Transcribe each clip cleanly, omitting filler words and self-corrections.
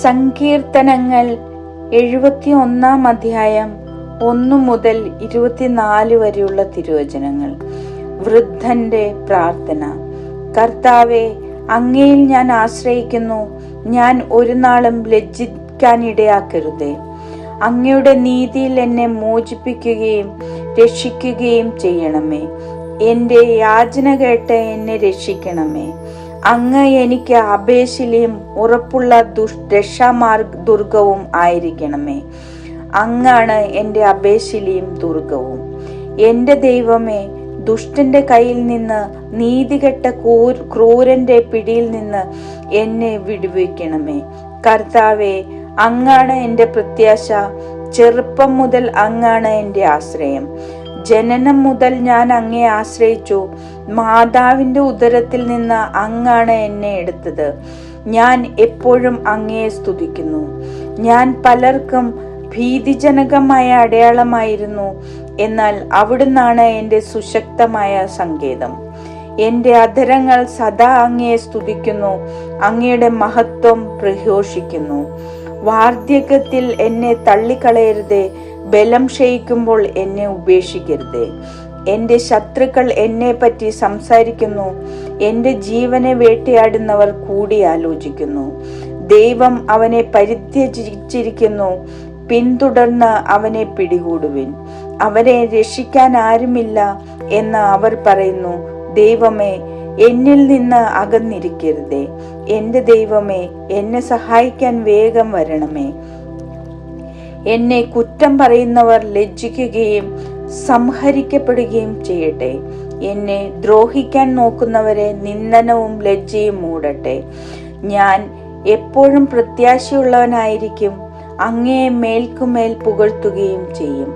സങ്കീർത്തനങ്ങൾ 71 1 മുതൽ 24 വരെയുള്ള തിരുവചനങ്ങൾ. വൃദ്ധന്റെ പ്രാർത്ഥന. കർത്താവേ, അങ്ങയിൽ ഞാൻ ആശ്രയിക്കുന്നു. ഞാൻ ഒരു നാളും ലജ്ജിക്കാനിടയാക്കരുതേ. അങ്ങയുടെ നീതിയിൽ എന്നെ മോചിപ്പിക്കുകയും രക്ഷിക്കുകയും ചെയ്യണമേ. എന്റെ യാചന കേട്ട് എന്നെ രക്ഷിക്കണമേ. അങ്ങ് എനിക്ക് അഭയശിലയും ഉറപ്പുള്ള രക്ഷാദുർഗവും ആയിരിക്കണമേ. അങ്ങാണ് എന്റെ അഭയശിലയും ദുർഗവും. എന്റെ ദൈവമേ, ദുഷ്ടന്റെ കയ്യിൽ നിന്ന്, നീതികെട്ട ക്രൂരന്റെ പിടിയിൽ നിന്ന് എന്നെ വിടുവിക്കണമേ. കർത്താവേ, അങ്ങാണ് എന്റെ പ്രത്യാശ. ചെറുപ്പം മുതൽ അങ്ങാണ് എന്റെ ആശ്രയം. ജനനം മുതൽ ഞാൻ അങ്ങയെ ആശ്രയിച്ചു. മാതാവിന്റെ ഉദരത്തിൽ നിന്ന് അങ്ങാണ് എന്നെ എടുത്തത്. ഞാൻ എപ്പോഴും അങ്ങയെ സ്തുതിക്കുന്നു. ഞാൻ പലർക്കും ഭീതിജനകമായ അടയാളമായിരുന്നു. എന്നാൽ അവിടുന്നാണ് എന്റെ സുശക്തമായ സങ്കേതം. എന്റെ അധരങ്ങൾ സദാ അങ്ങയെ സ്തുതിക്കുന്നു. അങ്ങയുടെ മഹത്വം പ്രഘോഷിക്കുന്നു. വാർദ്ധക്യത്തിൽ എന്നെ തള്ളിക്കളയരുതേ. ബലം ക്ഷയിക്കുമ്പോൾ എന്നെ ഉപേക്ഷിക്കരുതേ. എന്റെ ശത്രുക്കൾ എന്നെ പറ്റി സംസാരിക്കുന്നു. എന്റെ ജീവനെ വേട്ടയാടുന്നവർ കൂടി ആലോചിക്കുന്നു. ദൈവം അവനെ പരിത്യജിച്ചിരിക്കുന്നു. പിന്തുടർന്ന് അവനെ പിടികൂടുവിൻ. അവനെ രക്ഷിക്കാൻ ആരുമില്ല എന്ന് അവർ പറയുന്നു. ദൈവമേ, എന്നിൽ നിന്ന് അകന്നിരിക്കരുതേ. എന്റെ ദൈവമേ, എന്നെ സഹായിക്കാൻ വേഗം വരണമേ. എന്നെ കുറ്റം പറയുന്നവർ ലജ്ജിക്കുകയും സംഹരിക്കപ്പെടുകയും ചെയ്യട്ടെ. എന്നെ ദ്രോഹിക്കാൻ നോക്കുന്നവരെ നിന്ദനവും ലജ്ജയും മൂടട്ടെ. ഞാൻ എപ്പോഴും പ്രത്യാശയുള്ളവനായിരിക്കും. അങ്ങയെ മേൽക്കുമേൽ പുകഴ്ത്തുകയും ചെയ്യും.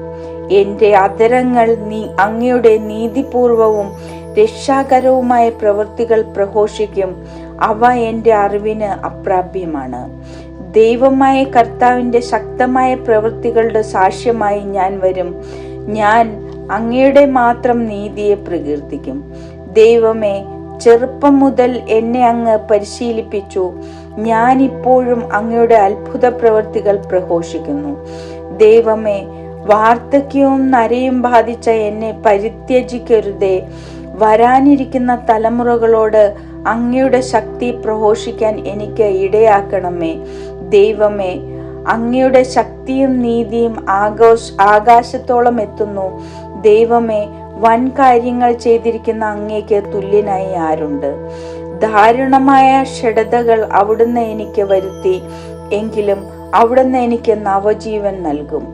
എന്റെ അധരങ്ങൾ അങ്ങയുടെ നീതിപൂർവവും രക്ഷാകരവുമായ പ്രവൃത്തികൾ പ്രഘോഷിക്കും. അവ എന്റെ അറിവിന് അപ്രാപ്യമാണ്. ദൈവമായ കർത്താവിന്റെ ശക്തമായ പ്രവൃത്തികളുടെ സാക്ഷ്യമായി ഞാൻ വരും. ഞാൻ അങ്ങയുടെ മാത്രം നീതിയെ പ്രകീർത്തിക്കും. ദൈവമേ, ചെറുപ്പം മുതൽ എന്നെ അങ്ങ് പരിശീലിപ്പിച്ചു. ഞാൻ ഇപ്പോഴും അങ്ങയുടെ അത്ഭുത പ്രവൃത്തികൾ പ്രഘോഷിക്കുന്നു. ദൈവമേ, വാർദ്ധക്യവും നരയും ബാധിച്ച എന്നെ പരിത്യജിക്കരുതേ. വരാനിരിക്കുന്ന തലമുറകളോട് അങ്ങയുടെ ശക്തി പ്രഘോഷിക്കാൻ എനിക്ക് ഇടയാക്കണമേ. ദൈവമേ, അങ്ങയുടെ ശക്തിയും നീതിയും ആകാശത്തോളം എത്തുന്നു. ദൈവമേ, വൻ കാര്യങ്ങൾ ചെയ്തിരിക്കുന്ന അങ്ങേക്ക് തുല്യനായി ആരുണ്ട്? ദാരുണമായ ഷഡതകൾ അവിടുന്ന് എനിക്ക് വരുത്തി. എങ്കിലും അവിടുന്ന് എനിക്ക് നവജീവൻ നൽകും.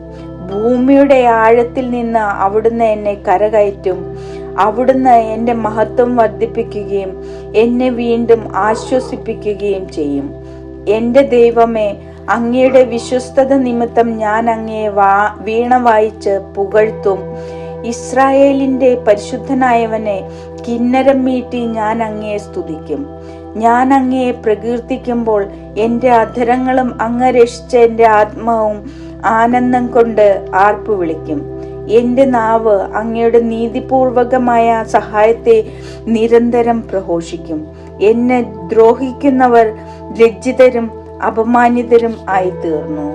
ഭൂമിയുടെ ആഴത്തിൽ നിന്ന് അവിടുന്ന് എന്നെ കരകയറ്റും. അവിടുന്ന് എന്റെ മഹത്വം വർദ്ധിപ്പിക്കുകയും എന്നെ വീണ്ടും ആശ്വസിപ്പിക്കുകയും ചെയ്യും. എന്റെ ദൈവമേ, അങ്ങയുടെ വിശ്വസ്തത നിമിത്തം ഞാൻ അങ്ങയെ വീണ വായിച്ച് പുകഴ്ത്തും. ഇസ്രായേലിന്റെ പരിശുദ്ധനായവനെ കിന്നരം മീട്ടി ഞാൻ അങ്ങയെ സ്തുതിക്കും. ഞാൻ അങ്ങയെ പ്രകീർത്തിക്കുമ്പോൾ എന്റെ അധരങ്ങളും അങ്ങ് രക്ഷിച്ച എന്റെ ആത്മാവും ആനന്ദം കൊണ്ട് ആർപ്പു വിളിക്കും. എന്റെ നാവ് അങ്ങയുടെ നീതിപൂർവകമായ സഹായത്തെ നിരന്തരം പ്രഘോഷിക്കും. എന്നെ ദ്രോഹിക്കുന്നവർ ലജ്ജിതരും അപമാനിതരും ആയി തീർന്നു.